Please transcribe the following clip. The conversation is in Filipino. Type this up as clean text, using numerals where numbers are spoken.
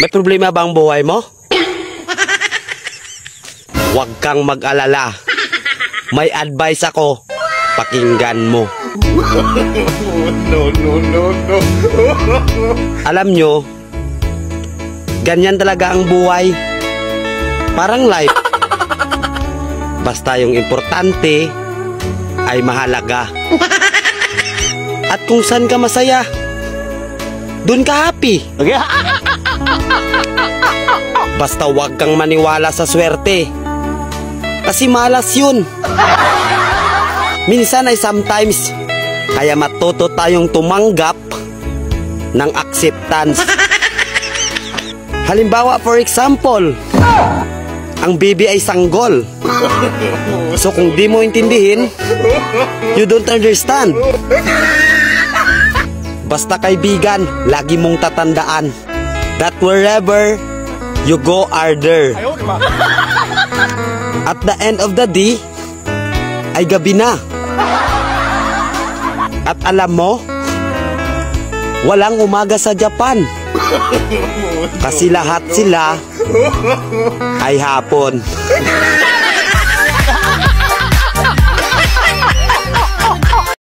May problema ba ang buhay mo? Huwag kang mag-alala. May advice ako. Pakinggan mo. No. Alam nyo, ganyan talaga ang buhay. Parang life. Basta yung importante ay mahalaga. At kung saan ka masaya, dun ka happy. Okay? Basta wag kang maniwala sa swerte. Kasi malas yun. Minsan ay sometimes. Kaya matuto tayong tumanggap ng acceptance. Halimbawa, for example, ang baby ay sanggol. So kung di mo intindihin, you don't understand. Basta kaibigan, lagi mong tatandaan that wherever you go are there. At the end of the day, ay gabi na. At alam mo, walang umaga sa Japan. Kasi lahat sila ay hapon.